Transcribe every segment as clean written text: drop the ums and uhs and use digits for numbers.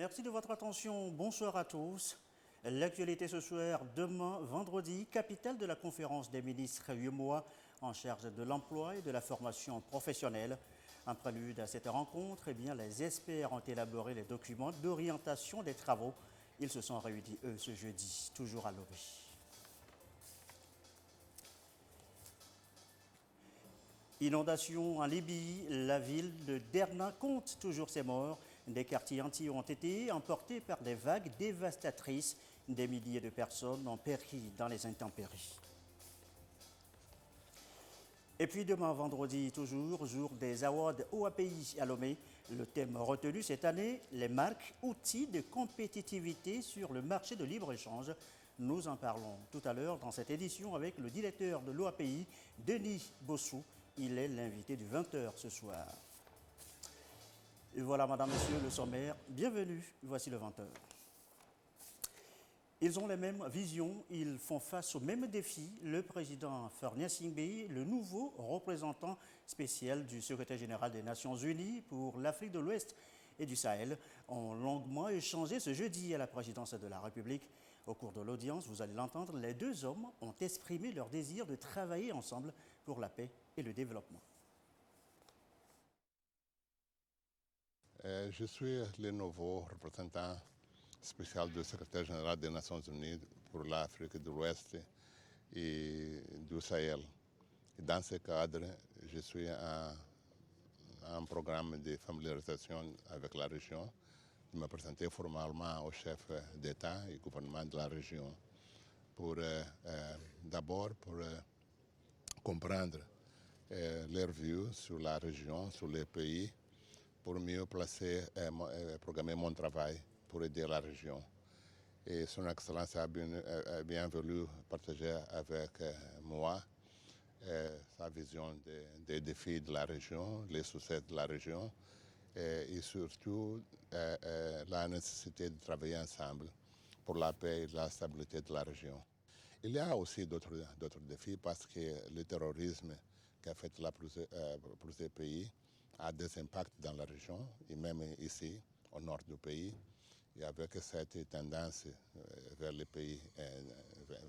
Merci de votre attention. Bonsoir à tous. L'actualité ce soir, demain, vendredi, capitale de la conférence des ministres UEMOA en charge de l'emploi et de la formation professionnelle. En prélude à cette rencontre, les experts ont élaboré les documents d'orientation des travaux. Ils se sont réunis, eux, ce jeudi, toujours à Lomé. Inondation en Libye, la ville de Derna compte toujours ses morts. Des quartiers entiers ont été emportés par des vagues dévastatrices. Des milliers de personnes ont péri dans les intempéries. Et puis demain, vendredi, toujours, jour des awards OAPI à Lomé. Le thème retenu cette année, les marques, outils de compétitivité sur le marché de libre-échange. Nous en parlons tout à l'heure dans cette édition avec le directeur de l'OAPI, Denis Bossou. Il est l'invité du 20h ce soir. Et voilà, madame, monsieur, le sommaire. Bienvenue, voici le 20h. Ils ont les mêmes visions, ils font face aux mêmes défis. Le président Faure Gnassingbé, le nouveau représentant spécial du secrétaire général des Nations Unies pour l'Afrique de l'Ouest et du Sahel, ont longuement échangé ce jeudi à la présidence de la République. Au cours de l'audience, vous allez l'entendre, les deux hommes ont exprimé leur désir de travailler ensemble pour la paix et le développement. Je suis le nouveau représentant spécial du secrétaire général des Nations Unies pour l'Afrique de l'Ouest et du Sahel. Dans ce cadre, je suis en programme de familiarisation avec la région. Je me présentais formellement au chef d'État et gouvernement de la région pour d'abord pour comprendre leur vue sur la région, sur les pays, pour mieux placer et programmer mon travail pour aider la région. Et son Excellence a bien voulu partager avec moi sa vision des défis de la région, les succès de la région et surtout la nécessité de travailler ensemble pour la paix et la stabilité de la région. Il y a aussi d'autres défis parce que le terrorisme qui a fait plusieurs pays a des impacts dans la région et même ici, au nord du pays. Et avec cette tendance vers les pays,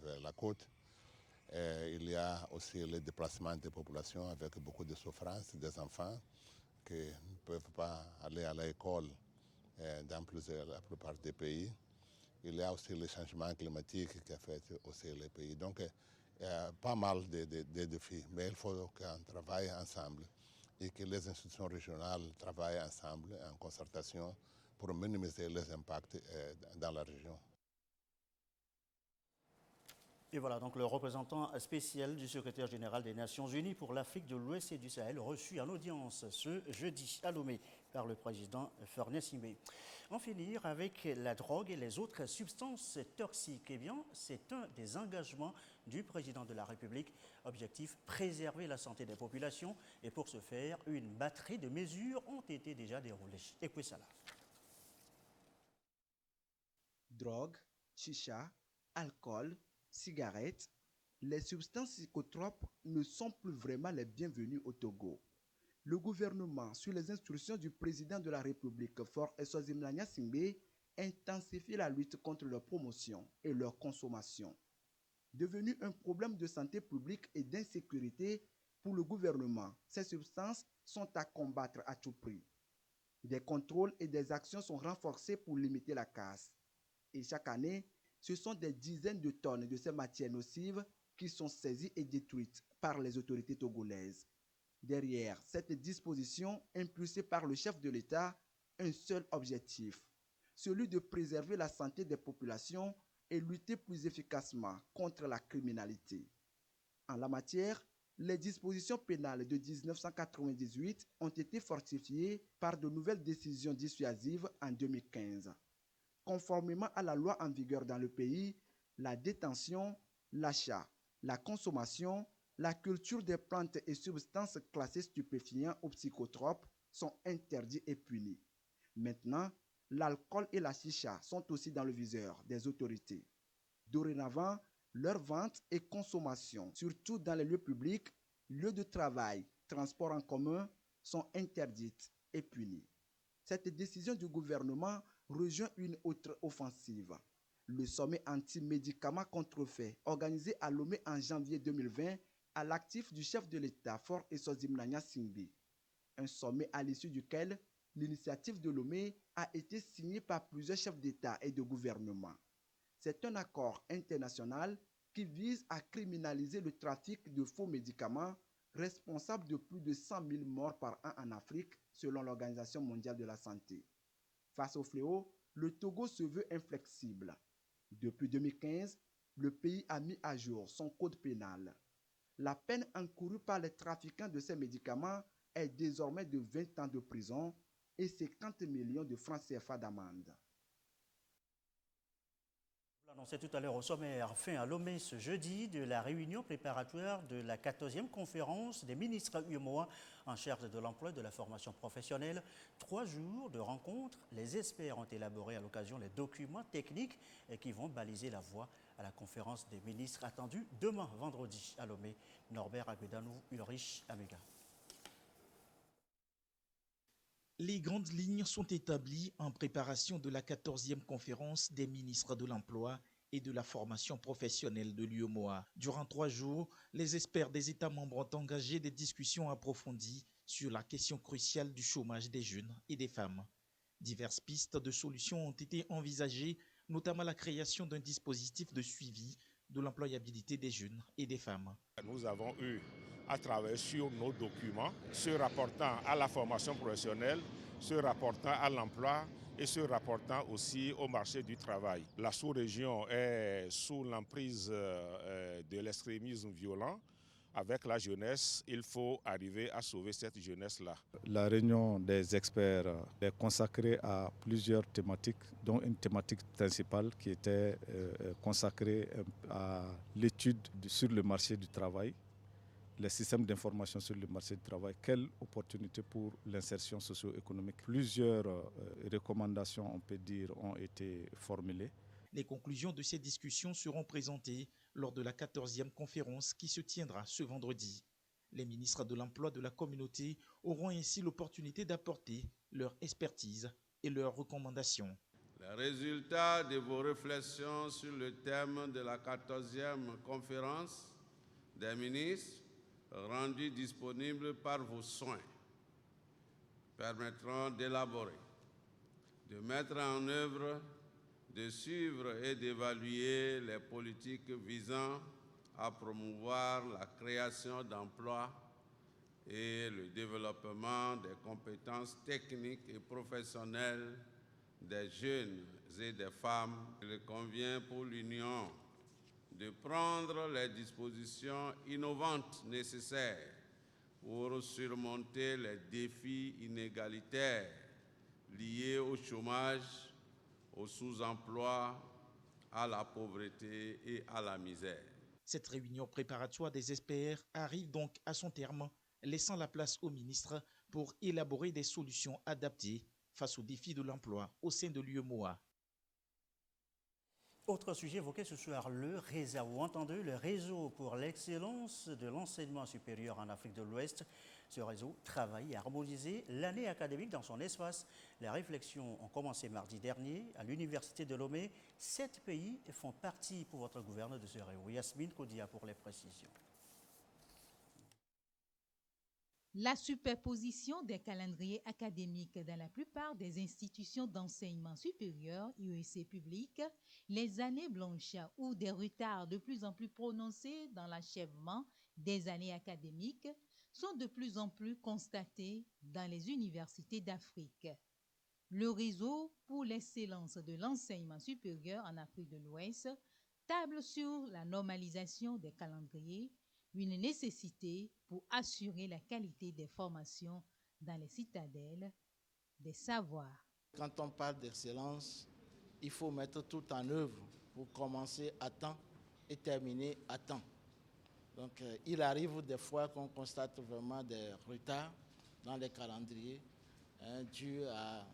vers la côte, il y a aussi le déplacement des populations avec beaucoup de souffrance, des enfants qui ne peuvent pas aller à l'école dans la plupart des pays. Il y a aussi le changement climatique qui affecte aussi les pays. Donc, il y a pas mal de défis, mais il faut qu'on travaille ensemble et que les institutions régionales travaillent ensemble en concertation pour minimiser les impacts dans la région. Et voilà donc le représentant spécial du secrétaire général des Nations Unies pour l'Afrique de l'Ouest et du Sahel, reçu en audience ce jeudi à Lomé par le président Faure Gnassingbé. En finir avec la drogue et les autres substances toxiques. Eh bien, c'est un des engagements du président de la République. Objectif, préserver la santé des populations. Et pour ce faire, une batterie de mesures ont été déjà déroulées. Écoutez ça là. Drogue, chicha, alcool, cigarettes, les substances psychotropes ne sont plus vraiment les bienvenues au Togo. Le gouvernement, sur les instructions du président de la République, Faure Eswazimana Gnassingbé, intensifie la lutte contre leur promotion et leur consommation. Devenu un problème de santé publique et d'insécurité pour le gouvernement, ces substances sont à combattre à tout prix. Des contrôles et des actions sont renforcés pour limiter la casse. Et chaque année, ce sont des dizaines de tonnes de ces matières nocives qui sont saisies et détruites par les autorités togolaises. Derrière cette disposition impulsée par le chef de l'État, un seul objectif, celui de préserver la santé des populations et lutter plus efficacement contre la criminalité. En la matière, les dispositions pénales de 1998 ont été fortifiées par de nouvelles décisions dissuasives en 2015. Conformément à la loi en vigueur dans le pays, la détention, l'achat, la consommation, la culture des plantes et substances classées stupéfiants ou psychotropes sont interdits et punis. Maintenant, l'alcool et la chicha sont aussi dans le viseur des autorités. Dorénavant, leur vente et consommation, surtout dans les lieux publics, lieux de travail, transports en commun, sont interdites et punies. Cette décision du gouvernement rejoint une autre offensive. Le sommet anti-médicaments contrefaits organisé à Lomé en janvier 2020 à l'actif du chef de l'État, Faure Essozi-Mnanya Singbe. Un sommet à l'issue duquel l'initiative de Lomé a été signée par plusieurs chefs d'État et de gouvernement. C'est un accord international qui vise à criminaliser le trafic de faux médicaments, responsable de plus de 100 000 morts par an en Afrique, selon l'Organisation mondiale de la santé. Face au fléau, le Togo se veut inflexible. Depuis 2015, le pays a mis à jour son code pénal. La peine encourue par les trafiquants de ces médicaments est désormais de 20 ans de prison et 50 millions de francs CFA d'amende. Annoncé tout à l'heure au sommaire, fin à Lomé ce jeudi de la réunion préparatoire de la 14e conférence des ministres UEMOA en charge de l'emploi et de la formation professionnelle. 3 jours de rencontres, les experts ont élaboré à l'occasion les documents techniques qui vont baliser la voie à la conférence des ministres attendue demain vendredi à Lomé. Norbert Agbedanou, Ulrich Amega. Les grandes lignes sont établies en préparation de la 14e conférence des ministres de l'Emploi et de la formation professionnelle de l'UEMOA. Durant 3 jours, les experts des États membres ont engagé des discussions approfondies sur la question cruciale du chômage des jeunes et des femmes. Diverses pistes de solutions ont été envisagées, notamment la création d'un dispositif de suivi de l'employabilité des jeunes et des femmes. Nous avons eu à travailler sur nos documents, se rapportant à la formation professionnelle, se rapportant à l'emploi et se rapportant aussi au marché du travail. La sous-région est sous l'emprise de l'extrémisme violent. Avec la jeunesse, il faut arriver à sauver cette jeunesse-là. La réunion des experts est consacrée à plusieurs thématiques, dont une thématique principale qui était consacrée à l'étude sur le marché du travail, les systèmes d'information sur le marché du travail, quelles opportunités pour l'insertion socio-économique. Plusieurs recommandations, on peut dire, ont été formulées. Les conclusions de ces discussions seront présentées lors de la 14e conférence qui se tiendra ce vendredi. Les ministres de l'Emploi de la communauté auront ainsi l'opportunité d'apporter leur expertise et leurs recommandations. Les résultats de vos réflexions sur le thème de la 14e conférence des ministres, rendus disponibles par vos soins, permettront d'élaborer, de mettre en œuvre, de suivre et d'évaluer les politiques visant à promouvoir la création d'emplois et le développement des compétences techniques et professionnelles des jeunes et des femmes. Il convient pour l'Union de prendre les dispositions innovantes nécessaires pour surmonter les défis inégalitaires liés au chômage, au sous-emploi, à la pauvreté et à la misère. Cette réunion préparatoire des experts arrive donc à son terme, laissant la place aux ministres pour élaborer des solutions adaptées face aux défis de l'emploi au sein de l'UEMOA. Autre sujet évoqué ce soir, le RESA, ou entendu, le réseau pour l'excellence de l'enseignement supérieur en Afrique de l'Ouest. Ce réseau travaille à harmoniser l'année académique dans son espace. Les réflexions ont commencé mardi dernier à l'Université de Lomé. 7 pays font partie pour votre gouverneur de ce réseau. Yasmine Kodia pour les précisions. La superposition des calendriers académiques dans la plupart des institutions d'enseignement supérieur, UEC publiques, les années blanches ou des retards de plus en plus prononcés dans l'achèvement des années académiques sont de plus en plus constatés dans les universités d'Afrique. Le réseau pour l'excellence de l'enseignement supérieur en Afrique de l'Ouest table sur la normalisation des calendriers, une nécessité pour assurer la qualité des formations dans les citadelles des savoirs. Quand on parle d'excellence, il faut mettre tout en œuvre pour commencer à temps et terminer à temps. Donc, il arrive des fois qu'on constate vraiment des retards dans les calendriers, dû à,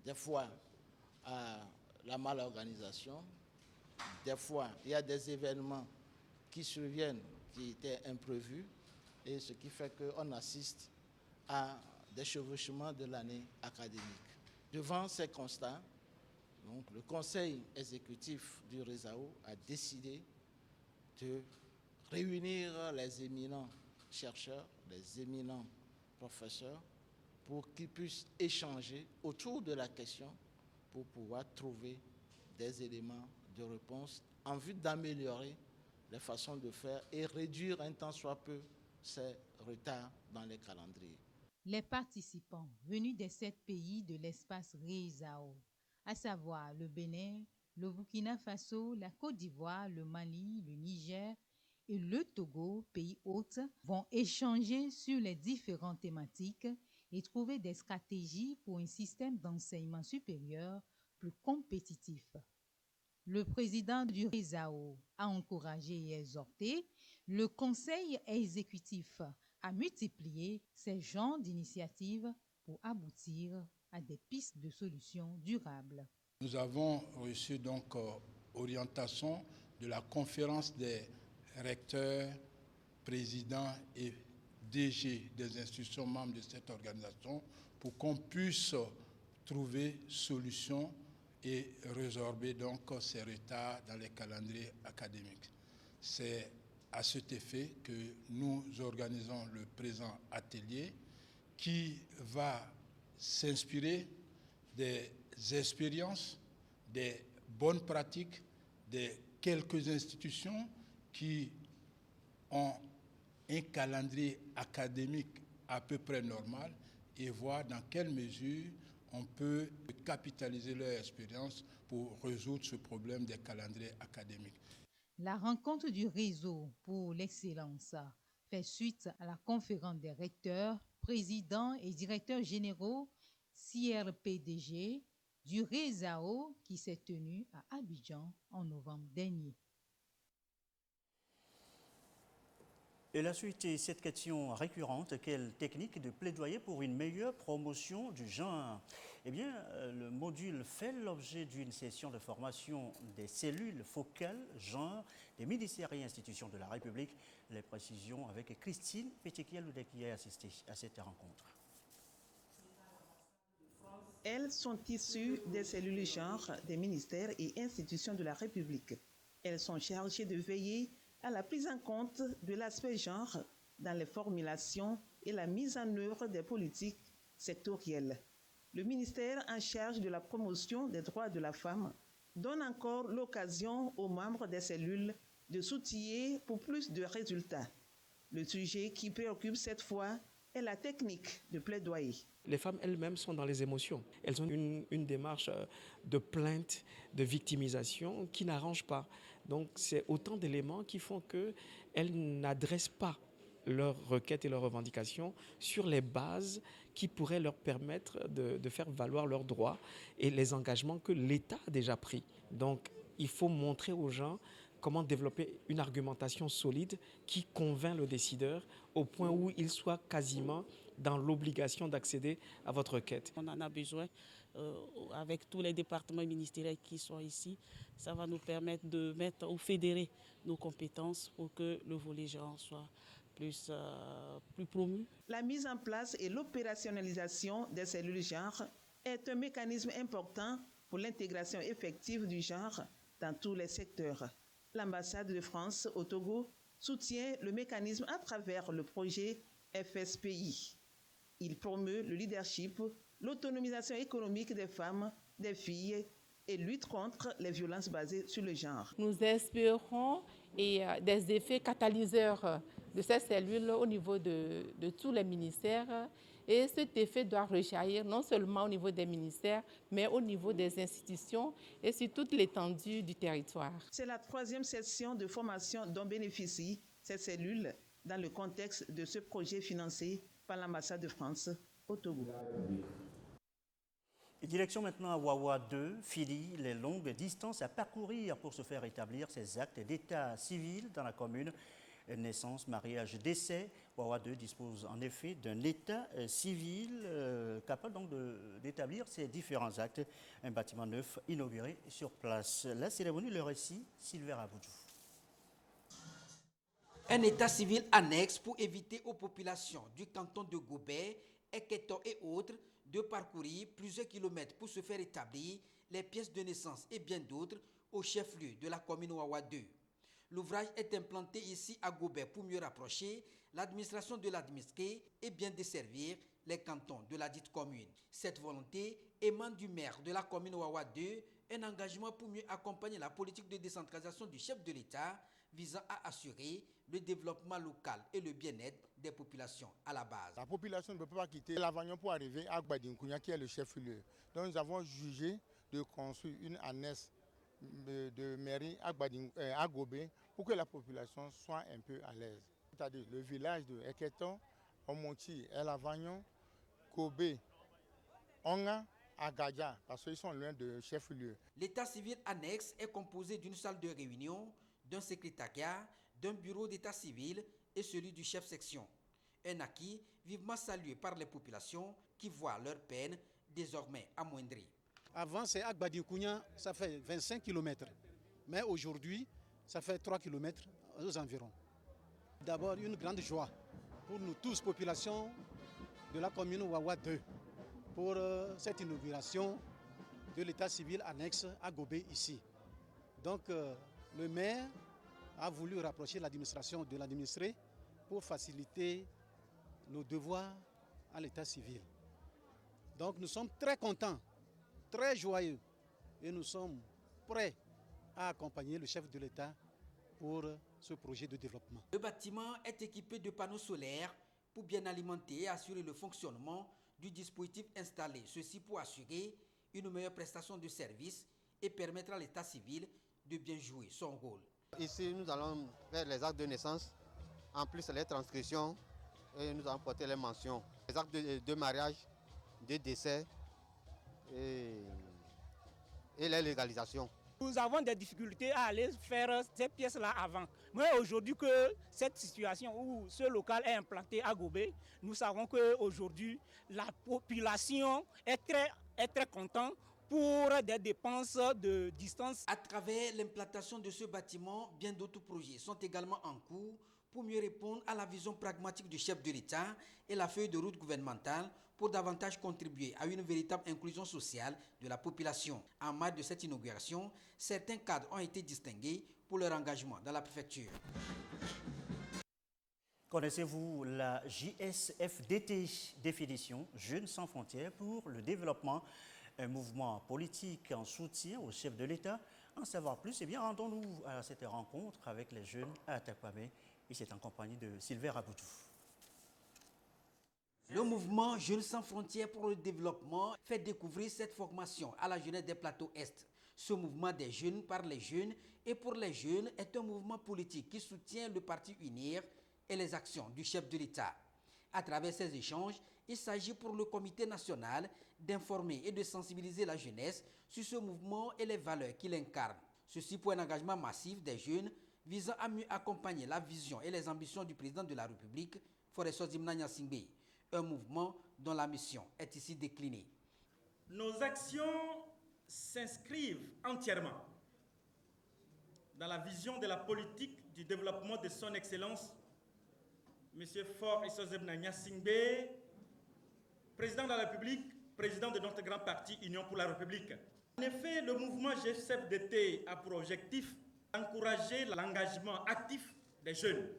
des fois à la malorganisation. Des fois, il y a des événements qui surviennent qui étaient imprévus et ce qui fait qu'on assiste à des chevauchements de l'année académique. Devant ces constats, Donc, le conseil exécutif du RESAO a décidé de réunir les éminents chercheurs, les éminents professeurs, pour qu'ils puissent échanger autour de la question pour pouvoir trouver des éléments de réponse en vue d'améliorer les façons de faire et réduire un tant soit peu ces retards dans les calendriers. Les participants venus des 7 pays de l'espace RESAO, à savoir le Bénin, le Burkina Faso, la Côte d'Ivoire, le Mali, le Niger et le Togo, pays hôte, vont échanger sur les différentes thématiques et trouver des stratégies pour un système d'enseignement supérieur plus compétitif. Le président du RESAO a encouragé et exhorté le conseil exécutif à multiplier ces genres d'initiatives pour aboutir à des pistes de solutions durables. Nous avons reçu donc orientation de la conférence des recteurs, présidents et DG des institutions membres de cette organisation pour qu'on puisse trouver solution et résorber donc ces retards dans les calendriers académiques. C'est à cet effet que nous organisons le présent atelier qui va s'inspirer des expériences, des bonnes pratiques des quelques institutions qui ont un calendrier académique à peu près normal et voir dans quelle mesure on peut capitaliser leur expérience pour résoudre ce problème des calendriers académiques. La rencontre du réseau pour l'excellence fait suite à la conférence des recteurs, présidents et directeurs généraux CRPDG du RESAO qui s'est tenue à Abidjan en novembre dernier. Et la suite est cette question récurrente, quelle technique de plaidoyer pour une meilleure promotion du genre? Eh bien, le module fait l'objet d'une session de formation des cellules focales genre des ministères et institutions de la République. Les précisions avec Christine Pétiquiel-Loudé qui a assisté à cette rencontre. Elles sont issues des cellules genre des ministères et institutions de la République. Elles sont chargées de veiller à la prise en compte de l'aspect genre dans les formulations et la mise en œuvre des politiques sectorielles. Le ministère en charge de la promotion des droits de la femme donne encore l'occasion aux membres des cellules de s'outiller pour plus de résultats. Le sujet qui préoccupe cette fois est la technique de plaidoyer. Les femmes elles-mêmes sont dans les émotions. Elles ont une démarche de plainte, de victimisation qui n'arrange pas. Donc c'est autant d'éléments qui font qu'elles n'adressent pas leurs requêtes et leurs revendications sur les bases qui pourraient leur permettre de faire valoir leurs droits et les engagements que l'État a déjà pris. Donc il faut montrer aux gens comment développer une argumentation solide qui convainc le décideur au point où il soit quasiment dans l'obligation d'accéder à votre requête. On en a besoin avec tous les départements ministériels qui sont ici. Ça va nous permettre de mettre ou fédérer nos compétences pour que le volet genre soit plus promu. La mise en place et l'opérationnalisation des cellules genre est un mécanisme important pour l'intégration effective du genre dans tous les secteurs. L'ambassade de France au Togo soutient le mécanisme à travers le projet FSPI. Il promeut le leadership, l'autonomisation économique des femmes, des filles et lutte contre les violences basées sur le genre. Nous espérons des effets catalyseurs de ces cellules au niveau de tous les ministères. Et cet effet doit rejaillir non seulement au niveau des ministères, mais au niveau des institutions et sur toute l'étendue du territoire. C'est la 3e session de formation dont bénéficient ces cellules dans le contexte de ce projet financé par l'ambassade de France au Togo. Et direction maintenant à Wawa 2, fini les longues distances à parcourir pour se faire établir ses actes d'état civil dans la commune. Naissance, mariage, décès. Wawa 2 dispose en effet d'un état civil capable donc d'établir ces différents actes. Un bâtiment neuf inauguré sur place. La cérémonie, le récit, Sylvain Aboudjou. Un état civil annexe pour éviter aux populations du canton de Gobert Eketo et autres de parcourir plusieurs kilomètres pour se faire établir les pièces de naissance et bien d'autres au chef-lieu de la commune Wawa 2. L'ouvrage est implanté ici à Gobert pour mieux rapprocher l'administration de l'administré et bien desservir les cantons de la dite commune. Cette volonté émane du maire de la commune Wawa 2, un engagement pour mieux accompagner la politique de décentralisation du chef de l'État visant à assurer le développement local et le bien-être des populations à la base. La population ne peut pas quitter Lavagnon pour arriver à Gbadinkounia qui est le chef-lieu. Donc nous avons jugé de construire une annexe de mairie à Gobé pour que la population soit un peu à l'aise. C'est-à-dire le village de Eketon, Omonti, Lavagnon, Gobé, Onga, Agadja, parce qu'ils sont loin de chef-lieu. L'état civil annexe est composé d'une salle de réunion, d'un secrétariat, d'un bureau d'état civil et celui du chef-section. Un acquis vivement salué par les populations qui voient leur peine désormais amoindrie. Avant, c'est à Gbadinkounia, ça fait 25 km. Mais aujourd'hui, ça fait 3 km aux environs. D'abord, une grande joie pour nous tous, population de la commune Wawa 2, pour cette inauguration de l'état civil annexe à Gobé ici. Donc, le maire a voulu rapprocher l'administration de l'administré pour faciliter nos devoirs à l'état civil. Donc nous sommes très contents, très joyeux et nous sommes prêts à accompagner le chef de l'État pour ce projet de développement. Le bâtiment est équipé de panneaux solaires pour bien alimenter et assurer le fonctionnement du dispositif installé. Ceci pour assurer une meilleure prestation de service et permettre à l'état civil de bien jouer son rôle. Ici, nous allons faire les actes de naissance, en plus les transcriptions, et nous allons porter les mentions. Les actes de mariage, de décès et les légalisations. Nous avons des difficultés à aller faire ces pièces-là avant. Mais aujourd'hui que cette situation où ce local est implanté à Gobé, nous savons qu'aujourd'hui la population est très contente pour des dépenses de distance. À travers l'implantation de ce bâtiment, bien d'autres projets sont également en cours pour mieux répondre à la vision pragmatique du chef de l'État et la feuille de route gouvernementale pour davantage contribuer à une véritable inclusion sociale de la population. En marge de cette inauguration, certains cadres ont été distingués pour leur engagement dans la préfecture. Connaissez-vous la JSFDT, définition Jeunes sans frontières pour le développement, un mouvement politique en soutien au chef de l'État? En savoir plus, eh bien, rendons-nous à cette rencontre avec les jeunes à Takwame, et c'est en compagnie de Sylvain Raboutou. Le mouvement Jeunes sans frontières pour le développement fait découvrir cette formation à la jeunesse des plateaux Est. Ce mouvement des jeunes par les jeunes et pour les jeunes est un mouvement politique qui soutient le parti UNIR et les actions du chef de l'État. À travers ces échanges, il s'agit pour le comité national d'informer et de sensibiliser la jeunesse sur ce mouvement et les valeurs qu'il incarne. Ceci pour un engagement massif des jeunes visant à mieux accompagner la vision et les ambitions du président de la République, Foreso Zimnanya Singbe, un mouvement dont la mission est ici déclinée. Nos actions s'inscrivent entièrement dans la vision de la politique du développement de son Excellence, M. Foreso Zimnanya Singbe, président de la République, président de notre grand parti Union pour la République. En effet, le mouvement JSFDT a pour objectif d'encourager l'engagement actif des jeunes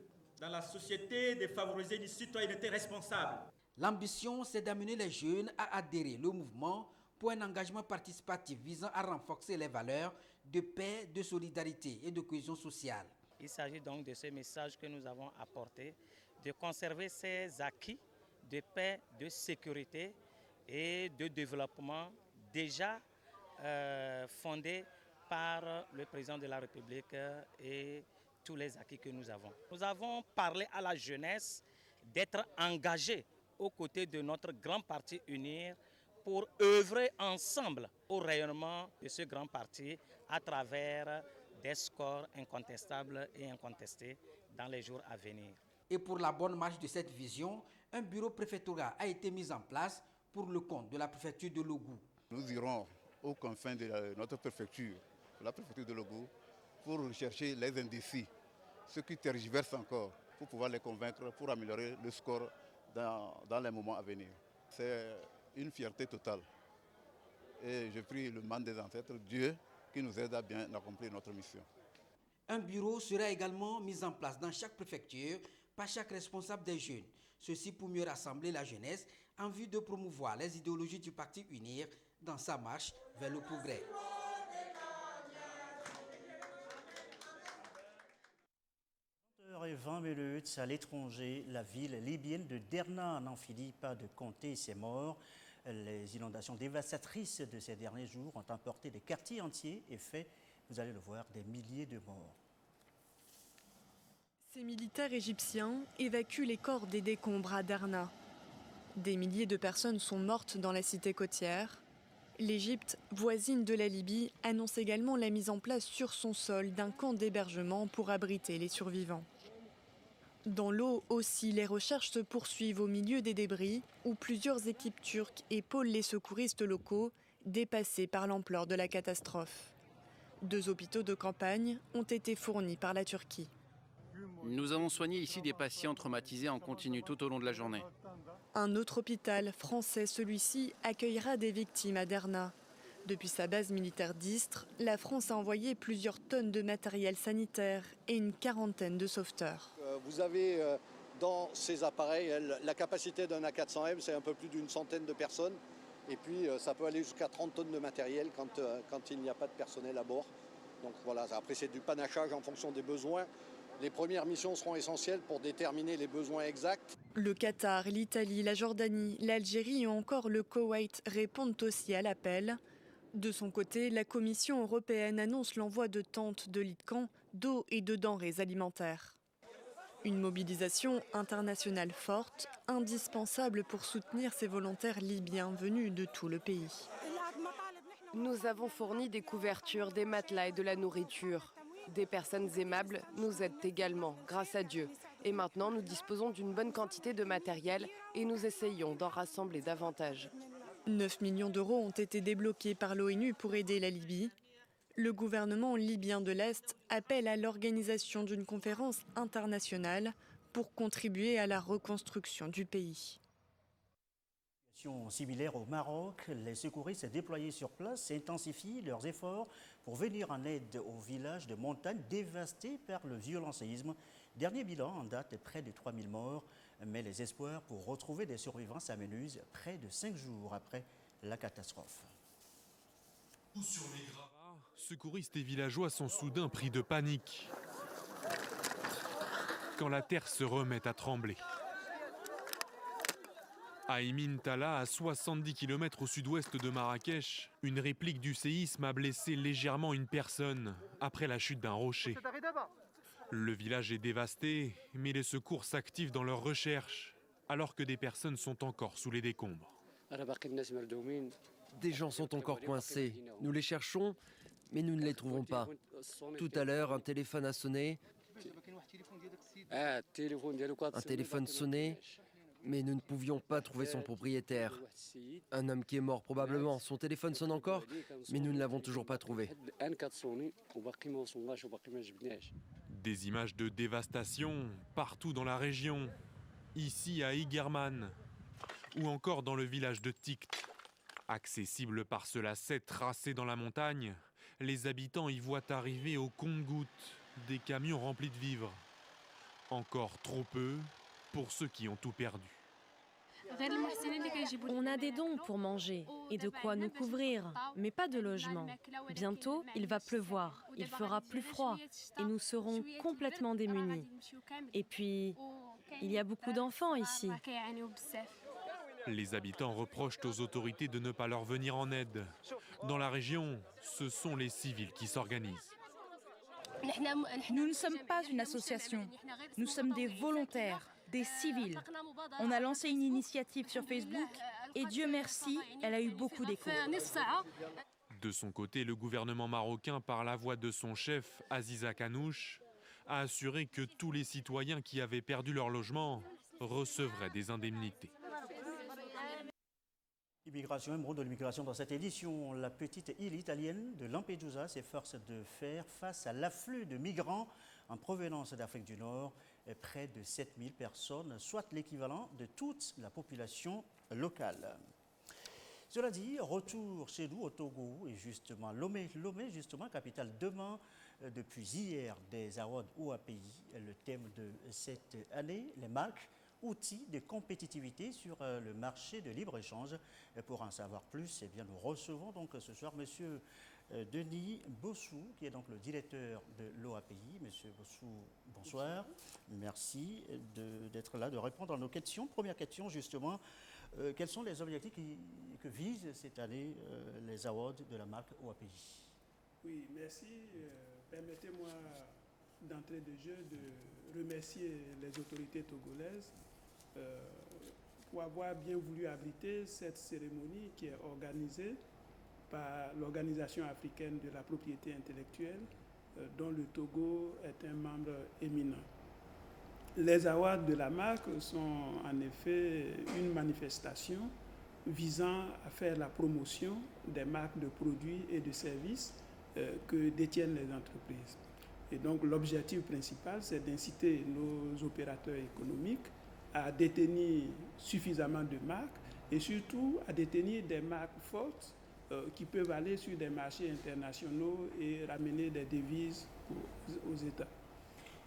dans la société, de favoriser une citoyenneté responsable. L'ambition, c'est d'amener les jeunes à adhérer au mouvement pour un engagement participatif visant à renforcer les valeurs de paix, de solidarité et de cohésion sociale. Il s'agit donc de ce message que nous avons apporté, de conserver ces acquis de paix, de sécurité et de développement déjà fondés par le président de la République et tous les acquis que nous avons. Nous avons parlé à la jeunesse d'être engagée aux côtés de notre grand parti UNIR pour œuvrer ensemble au rayonnement de ce grand parti à travers des scores incontestables et incontestés dans les jours à venir. Et pour la bonne marche de cette vision, un bureau préfectoral a été mis en place pour le compte de la préfecture de Logou. Nous irons aux confins de notre préfecture, la préfecture de Logou, pour rechercher les indécis, ceux qui tergiversent encore, pour pouvoir les convaincre, pour améliorer le score dans les moments à venir. C'est une fierté totale. Et je prie le man des ancêtres, Dieu, qui nous aide à bien accomplir notre mission. Un bureau sera également mis en place dans chaque préfecture par chaque responsable des jeunes. Ceci pour mieux rassembler la jeunesse en vue de promouvoir les idéologies du Parti UNIR dans sa marche vers le progrès. Et 20 minutes à l'étranger, la ville libyenne de Derna n'en finit pas de compter ses morts. Les inondations dévastatrices de ces derniers jours ont emporté des quartiers entiers et fait, vous allez le voir, des milliers de morts. Ces militaires égyptiens évacuent les corps des décombres à Derna. Des milliers de personnes sont mortes dans la cité côtière. L'Égypte, voisine de la Libye, annonce également la mise en place sur son sol d'un camp d'hébergement pour abriter les survivants. Dans l'eau aussi, les recherches se poursuivent au milieu des débris où plusieurs équipes turques épaulent les secouristes locaux, dépassés par l'ampleur de la catastrophe. 2 hôpitaux de campagne ont été fournis par la Turquie. Nous avons soigné ici des patients traumatisés en continu tout au long de la journée. Un autre hôpital français, celui-ci, accueillera des victimes à Derna. Depuis sa base militaire d'Istre, la France a envoyé plusieurs tonnes de matériel sanitaire et une quarantaine de sauveteurs. Vous avez dans ces appareils la capacité d'un A400M, c'est un peu plus d'une centaine de personnes. Et puis ça peut aller jusqu'à 30 tonnes de matériel quand il n'y a pas de personnel à bord. Donc voilà, après c'est du panachage en fonction des besoins. Les premières missions seront essentielles pour déterminer les besoins exacts. Le Qatar, l'Italie, la Jordanie, l'Algérie ou encore le Koweït répondent aussi à l'appel. De son côté, la Commission européenne annonce l'envoi de tentes, de lits de camp, d'eau et de denrées alimentaires. Une mobilisation internationale forte, indispensable pour soutenir ces volontaires libyens venus de tout le pays. Nous avons fourni des couvertures, des matelas et de la nourriture. Des personnes aimables nous aident également, grâce à Dieu. Et maintenant, nous disposons d'une bonne quantité de matériel et nous essayons d'en rassembler davantage. 9 millions d'euros ont été débloqués par l'ONU pour aider la Libye. Le gouvernement libyen de l'Est appelle à l'organisation d'une conférence internationale pour contribuer à la reconstruction du pays. Similaire au Maroc, les secouristes déployés sur place intensifient leurs efforts pour venir en aide aux villages de montagne dévastés par le violent séisme. Dernier bilan en date est près de 3000 morts, mais les espoirs pour retrouver des survivants s'amenuisent près de 5 jours après la catastrophe. Sur les gravats, secouristes et villageois sont soudain pris de panique quand la terre se remet à trembler. À Emin Tala, à 70 km au sud-ouest de Marrakech, une réplique du séisme a blessé légèrement une personne après la chute d'un rocher. Le village est dévasté, mais les secours s'activent dans leurs recherches, alors que des personnes sont encore sous les décombres. Des gens sont encore coincés. Nous les cherchons, mais nous ne les trouvons pas. Tout à l'heure, un téléphone a sonné. Un téléphone sonnait, mais nous ne pouvions pas trouver son propriétaire. Un homme qui est mort probablement. Son téléphone sonne encore, mais nous ne l'avons toujours pas trouvé. Des images de dévastation partout dans la région, ici à Igerman, ou encore dans le village de Tikt. Accessible par ce lacet tracé dans la montagne, les habitants y voient arriver au compte-gouttes des camions remplis de vivres. Encore trop peu pour ceux qui ont tout perdu. On a des dons pour manger et de quoi nous couvrir, mais pas de logement. Bientôt, il va pleuvoir, il fera plus froid et nous serons complètement démunis. Et puis, il y a beaucoup d'enfants ici. Les habitants reprochent aux autorités de ne pas leur venir en aide. Dans la région, ce sont les civils qui s'organisent. Nous ne sommes pas une association, nous sommes des volontaires, des civils. On a lancé une initiative sur Facebook et Dieu merci, elle a eu beaucoup d'écho. De son côté, le gouvernement marocain, par la voix de son chef, Aziza Kanouche, a assuré que tous les citoyens qui avaient perdu leur logement recevraient des indemnités. Immigration, un mot de l'immigration dans cette édition. La petite île italienne de Lampedusa s'efforce de faire face à l'afflux de migrants en provenance d'Afrique du Nord. près de 7000 personnes, soit l'équivalent de toute la population locale. Cela dit, retour chez nous au Togo et justement Lomé, justement, capitale demain depuis hier des Awards OAPI. Le thème de cette année, les marques, outils de compétitivité sur le marché de libre-échange. Pour en savoir plus, eh bien, nous recevons donc ce soir M. Denis Bossou, qui est donc le directeur de l'OAPI. Monsieur Bossou, bonsoir. Merci d'être là, de répondre à nos questions. Première question, justement, quels sont les objectifs que visent cette année les awards de la marque OAPI? Oui, merci. Permettez-moi d'entrée de jeu de remercier les autorités togolaises pour avoir bien voulu abriter cette cérémonie qui est organisée par l'Organisation africaine de la propriété intellectuelle, dont le Togo est un membre éminent. Les awards de la marque sont en effet une manifestation visant à faire la promotion des marques de produits et de services que détiennent les entreprises. Et donc l'objectif principal, c'est d'inciter nos opérateurs économiques à détenir suffisamment de marques et surtout à détenir des marques fortes qui peuvent aller sur des marchés internationaux et ramener des devises aux États.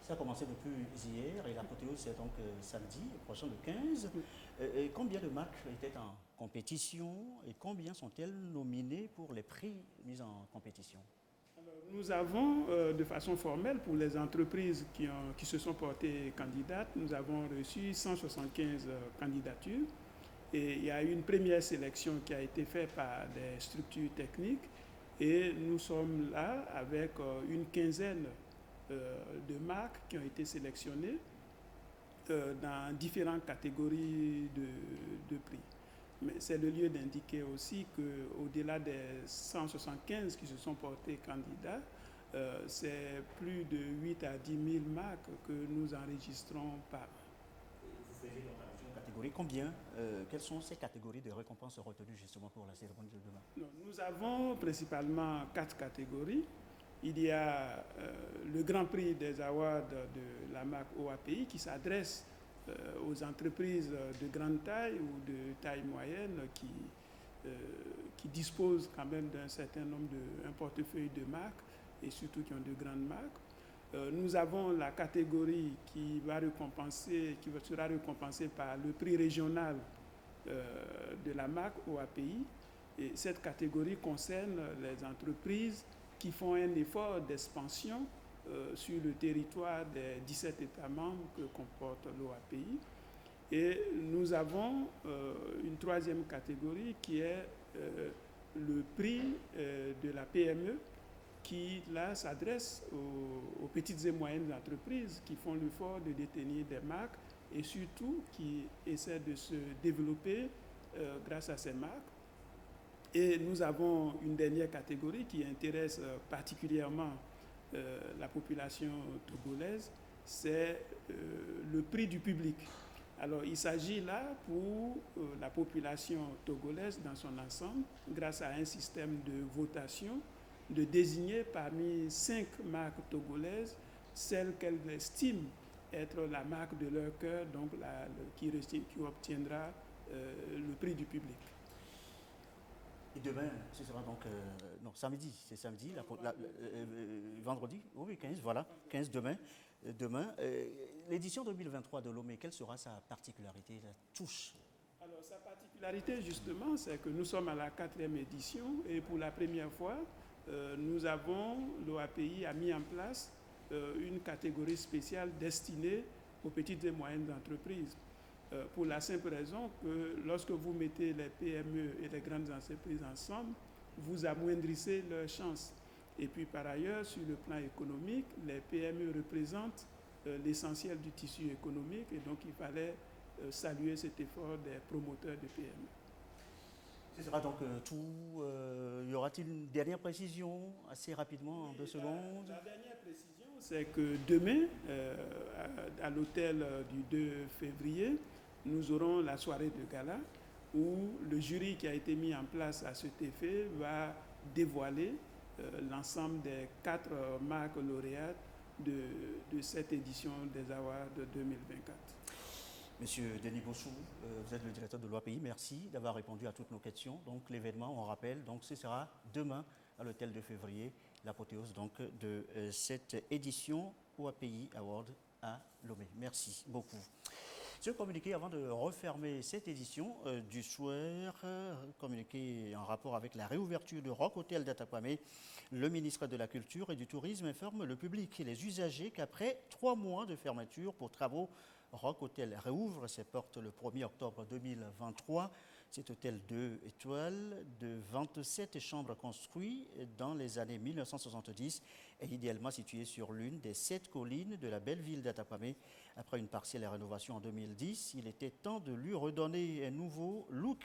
Ça a commencé depuis hier et l'apothéose c'est donc samedi prochain le 15. Combien de marques étaient en compétition et combien sont-elles nominées pour les prix mis en compétition? Alors, nous avons de façon formelle pour les entreprises qui se sont portées candidates, nous avons reçu 175 candidatures et il y a eu une première sélection qui a été faite par des structures techniques et nous sommes là avec une quinzaine de marques qui ont été sélectionnées dans différentes catégories de prix. Mais c'est le lieu d'indiquer aussi qu'au-delà des 175 qui se sont portés candidats, c'est plus de 8 à 10 000 marques que nous enregistrons par an. Vous faisiez donc allusion aux catégories. Combien, quelles sont ces catégories de récompenses retenues justement pour la cérémonie de demain? Non, nous avons principalement 4 catégories. Il y a le Grand Prix des Awards de la marque OAPI qui s'adresse aux entreprises de grande taille ou de taille moyenne qui disposent quand même d'un certain nombre un portefeuille de marques et surtout qui ont de grandes marques. Nous avons la catégorie qui sera récompensée par le prix régional de la marque OAPI. Et cette catégorie concerne les entreprises qui font un effort d'expansion sur le territoire des 17 États membres que comporte l'OAPI. Et nous avons une troisième catégorie qui est le prix de la PME qui, là, s'adresse aux petites et moyennes entreprises qui font l'effort de détenir des marques et surtout qui essaient de se développer grâce à ces marques. Et nous avons une dernière catégorie qui intéresse particulièrement la population togolaise, c'est le prix du public. Alors il s'agit là pour la population togolaise dans son ensemble, grâce à un système de votation, de désigner parmi 5 marques togolaises celle qu'elles estiment être la marque de leur cœur, donc qui obtiendra le prix du public. Et demain, ce sera donc... non, samedi, c'est samedi, vendredi, oui, 15, voilà, 15 demain. L'édition 2023 de Lomé, quelle sera sa particularité, la touche? Alors, sa particularité, justement, c'est que nous sommes à la 4e édition et pour la première fois, l'OAPI a mis en place une catégorie spéciale destinée aux petites et moyennes entreprises. Pour la simple raison que lorsque vous mettez les PME et les grandes entreprises ensemble, vous amoindrissez leurs chances. Et puis par ailleurs, sur le plan économique, les PME représentent l'essentiel du tissu économique et donc il fallait saluer cet effort des promoteurs de PME. Ce sera donc tout. Y aura-t-il une dernière précision assez rapidement en 2 secondes? La dernière précision, c'est que demain, à l'hôtel du 2 février, nous aurons la soirée de gala où le jury qui a été mis en place à cet effet va dévoiler l'ensemble des 4 marques lauréates de cette édition des Awards de 2024. Monsieur Denis Bossou, vous êtes le directeur de l'OAPI. Merci d'avoir répondu à toutes nos questions. Donc l'événement, on rappelle, donc ce sera demain à l'hôtel de février, l'apothéose donc de cette édition OAPI Award à Lomé. Merci beaucoup. Ce communiqué, avant de refermer cette édition du soir, communiqué en rapport avec la réouverture de Rock Hotel d'Atakwame, le ministre de la Culture et du Tourisme informe le public et les usagers qu'après 3 mois de fermeture pour travaux, Rock Hotel réouvre ses portes le 1er octobre 2023. Cet hôtel 2 étoiles de 27 chambres construit dans les années 1970 est idéalement situé sur l'une des 7 collines de la belle ville d'Atakwame. Après une partielle rénovation en 2010, il était temps de lui redonner un nouveau look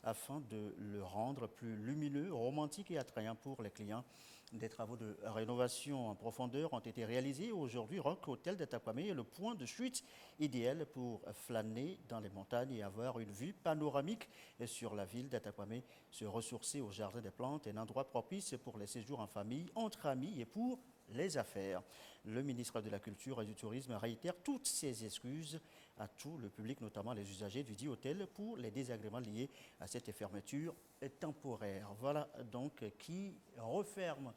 afin de le rendre plus lumineux, romantique et attrayant pour les clients. Des travaux de rénovation en profondeur ont été réalisés. Aujourd'hui, Rock Hotel d'Atakwame est le point de chute idéal pour flâner dans les montagnes et avoir une vue panoramique sur la ville d'Atakwame, se ressourcer au jardin des plantes, un endroit propice pour les séjours en famille, entre amis et pour les affaires. Le ministre de la Culture et du Tourisme réitère toutes ses excuses à tout le public, notamment les usagers du dit hôtel, pour les désagréments liés à cette fermeture temporaire. Voilà donc qui referme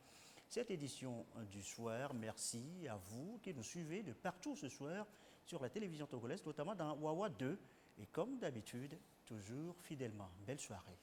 cette édition du soir. Merci à vous qui nous suivez de partout ce soir sur la télévision togolaise, notamment dans Wawa 2. Et comme d'habitude, toujours fidèlement. Belle soirée.